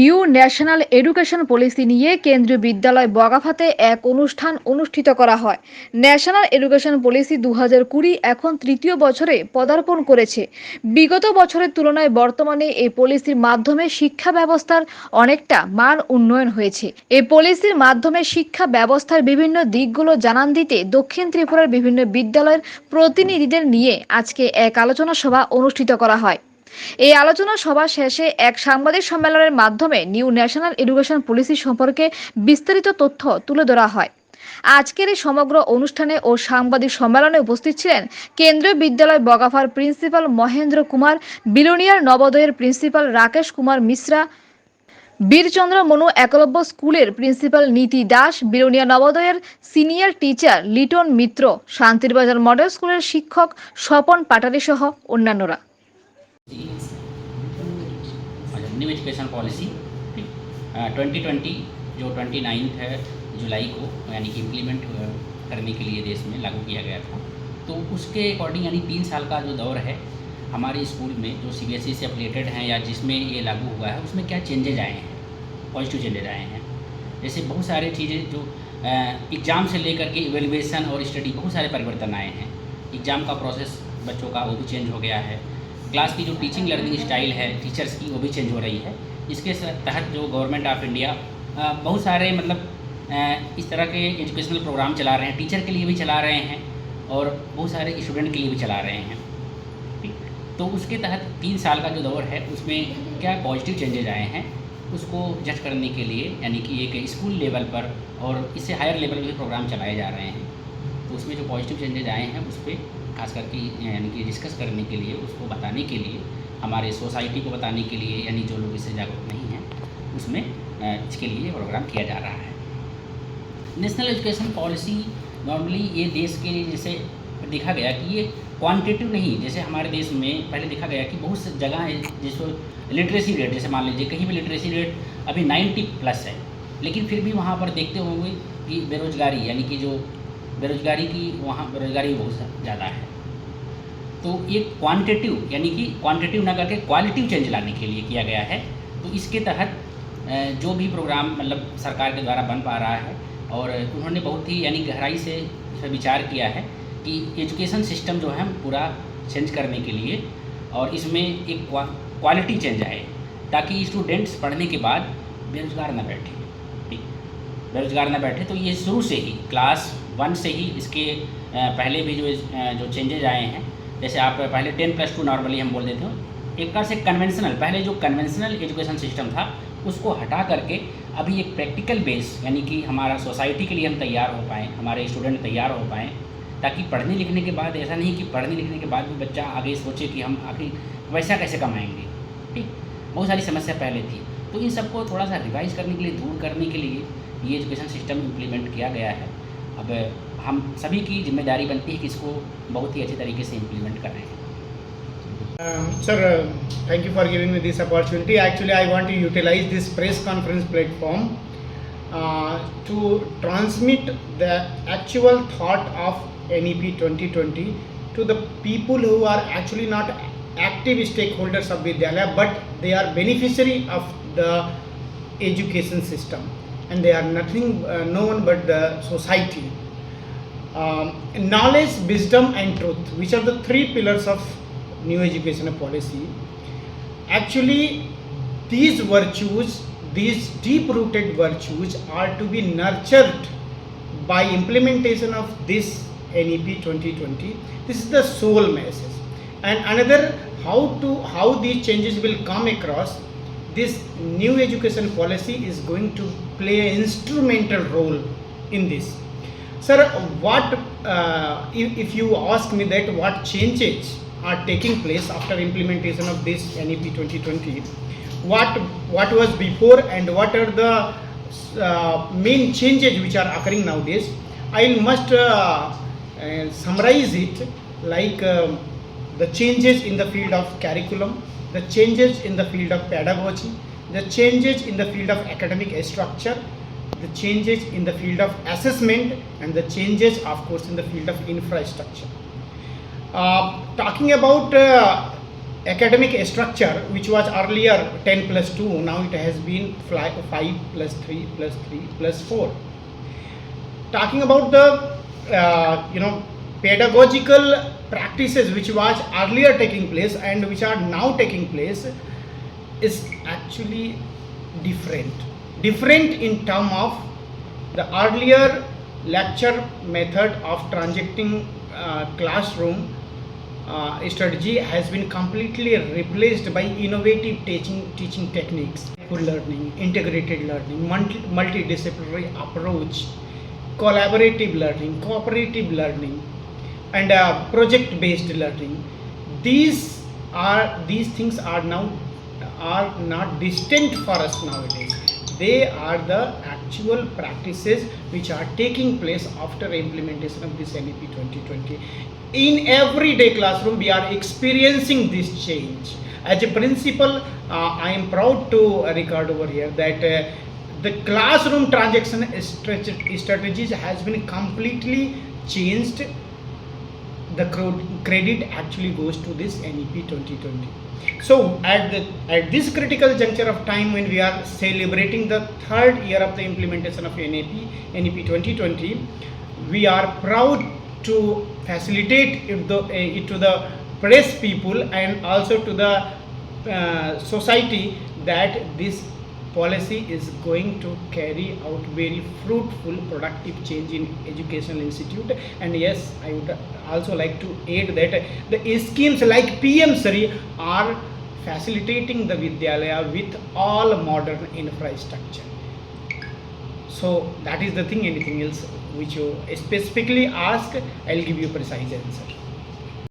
New national education policy নিয়ে কেন্দ্রীয় বিদ্যালয় বগাফাতে এক অনুষ্ঠান অনুষ্ঠিত করা হয়। ন্যাশনাল এডুকেশন পলিসি 2020 এখন তৃতীয় বছরে পদার্পণ করেছে। বিগত বছরের তুলনায় বর্তমানে এই পলিসির মাধ্যমে শিক্ষা ব্যবস্থার অনেকটা মান উন্নয়ন হয়েছে। এই পলিসির মাধ্যমে শিক্ষা ব্যবস্থার বিভিন্ন দিকগুলো জানান দিতে দক্ষিণ ত্রিপুরার বিভিন্ন বিদ্যালয়ের প্রতিনিধিদের নিয়ে আজকে এক আলোচনা সভা অনুষ্ঠিত করা হয়। এই আলোচনা সভা শেষে এক সাংবাদিক সম্মেলনের মাধ্যমে নিউ ন্যাশনাল এডুকেশন পলিসি সম্পর্কে বিস্তারিত তথ্য তুলে ধরা হয়। আজকের এই সমগ্র অনুষ্ঠানে ও সাংবাদিক সম্মেলনে উপস্থিত ছিলেন কেন্দ্রীয় বিদ্যালয় বগাফার প্রিন্সিপাল মহেন্দ্র কুমার, বিলোনিয়ার নবোদয়ের প্রিন্সিপাল রাকেশ কুমার মিশ্রা, বীরচন্দ্র মনু একলব্য স্কুলের প্রিন্সিপাল নীতি দাস, বিলোনিয়া নবোদয়ের সিনিয়র টিচার লিটন মিত্র, শান্তিরবাজার মডেল স্কুলের শিক্ষক স্বপন পাটারি সহ অন্যান্যরা। न्यू एजुकेशन पॉलिसी 2020 जो 29 है जुलाई को यानी कि इम्प्लीमेंट करने के लिए देश में लागू किया गया था। तो उसके अकॉर्डिंग यानी 3 साल का जो दौर है हमारे स्कूल में जो CBSE से एफिलिएटेड हैं या जिसमें ये लागू हुआ है उसमें क्या चेंजेज आए हैं, पॉजिटिव चेंजेज आए हैं। जैसे बहुत सारे चीज़ें जो एग्ज़ाम से लेकर के इवेल्युएशन और स्टडी बहुत सारे परिवर्तन आए हैं। एग्ज़ाम का प्रोसेस बच्चों का वो भी चेंज हो गया है। क्लास की जो टीचिंग लर्निंग स्टाइल है टीचर्स की वो भी चेंज हो रही है। इसके तहत जो गवर्नमेंट ऑफ इंडिया बहुत सारे मतलब इस तरह के एजुकेशनल प्रोग्राम चला रहे हैं, टीचर के लिए भी चला रहे हैं और बहुत सारे स्टूडेंट के लिए भी चला रहे हैं। ठीक, तो उसके तहत 3 साल का जो दौर है उसमें क्या पॉजिटिव चेंजेज आए हैं उसको जज करने के लिए यानी कि एक स्कूल लेवल पर और इससे हायर लेवल पे प्रोग्राम चलाए जा रहे हैं। तो उसमें जो पॉजिटिव चेंजेज आए हैं उस पर खास करके यानी कि डिस्कस करने के लिए, उसको बताने के लिए, हमारे सोसाइटी को बताने के लिए यानी जो लोग इससे जागरूक नहीं हैं उसमें इसके लिए प्रोग्राम किया जा रहा है। नेशनल एजुकेशन पॉलिसी नॉर्मली ये देश के जैसे देखा गया कि ये क्वांटिटेटिव नहीं, जैसे हमारे देश में पहले देखा गया कि बहुत सी जगह है जिसको लिटरेसी रेट, जैसे मान लीजिए कहीं भी लिटरेसी रेट अभी 90+ है, लेकिन फिर भी वहाँ पर देखते होंगे कि बेरोजगारी यानी कि जो बेरोजगारी की वहाँ बेरोजगारी बहुत ज़्यादा है। तो ये क्वांटिटेटिव यानी कि क्वांटिटेटिव ना करके क्वालिटिव चेंज लाने के लिए किया गया है। तो इसके तहत जो भी प्रोग्राम मतलब सरकार के द्वारा बन पा रहा है और उन्होंने बहुत ही यानी गहराई से इस पर विचार किया है कि एजुकेशन सिस्टम जो है पूरा चेंज करने के लिए और इसमें एक क्वालिटी चेंज आए ताकि स्टूडेंट्स पढ़ने के बाद बेरोजगार न बैठे। बेरोजगार न बैठे तो ये शुरू से ही क्लास 1 से ही इसके पहले भी जो चेंजेज आए हैं। जैसे आप पहले 10+2 नॉर्मली हम बोल देते हो, एक तरह से कन्वेंशनल, पहले जो कन्वेंशनल एजुकेशन सिस्टम था उसको हटा करके अभी एक प्रैक्टिकल बेस यानी कि हमारा सोसाइटी के लिए हम तैयार हो पाएँ, हमारे स्टूडेंट तैयार हो पाएँ, ताकि पढ़ने लिखने के बाद ऐसा नहीं कि पढ़ने लिखने के बाद भी बच्चा आगे सोचे कि हम आखिर पैसा कैसे कमाएंगे। ठीक, बहुत सारी समस्या पहले थी। तो इन सबको थोड़ा सा रिवाइज करने के लिए, दूर करने के लिए ये एजुकेशन सिस्टम इम्प्लीमेंट किया गया है। अब हम सभी की जिम्मेदारी बनती है कि इसको बहुत ही अच्छे तरीके से इम्प्लीमेंट कर रहे हैं। Sir, thank you for giving me this opportunity. Actually, I want to utilize this press conference platform to transmit the actual thought of NEP 2020 to the people who are actually not active stakeholders of Vidyalaya, but they are beneficiary of the education system, and they are nothing, no one but the society. Knowledge, wisdom and truth, which are the 3 pillars of new education policy. Actually, these virtues, these deep-rooted virtues are to be nurtured by implementation of this NEP 2020. This is the sole message. And another, how these changes will come across, this new education policy is going to play an instrumental role in this. Sir, what if you ask me that what changes are taking place after implementation of this NEP 2020, what was before and what are the main changes which are occurring nowadays, I must summarize it like the changes in the field of curriculum, the changes in the field of pedagogy, the changes in the field of academic structure, the changes in the field of assessment, and the changes of course in the field of infrastructure. Talking about academic structure which was earlier 10 plus 2, now it has been 5 plus 3 plus 3 plus 4. Talking about the pedagogical practices which was earlier taking place and which are now taking place is actually different in term of the earlier lecture method of transacting classroom strategy has been completely replaced by innovative teaching techniques, learning, integrated learning, multidisciplinary approach, collaborative learning, cooperative learning, and project-based learning. These things are not distant for us nowadays. They are the actual practices which are taking place after implementation of this NEP 2020. In everyday classroom, we are experiencing this change. As a principal, I am proud to record over here that the classroom transaction strategies has been completely changed. The credit actually goes to this NEP 2020. So at this critical juncture of time, when we are celebrating the third year of the implementation of NEP 2020, we are proud to facilitate it to the press people and also to the society that this policy is going to carry out very fruitful, productive change in educational institute. And yes, I would also like to add that the schemes like PM Sri are facilitating the Vidyalaya with all modern infrastructure. So that is the thing. Anything else which you specifically ask, I'll give you a precise answer.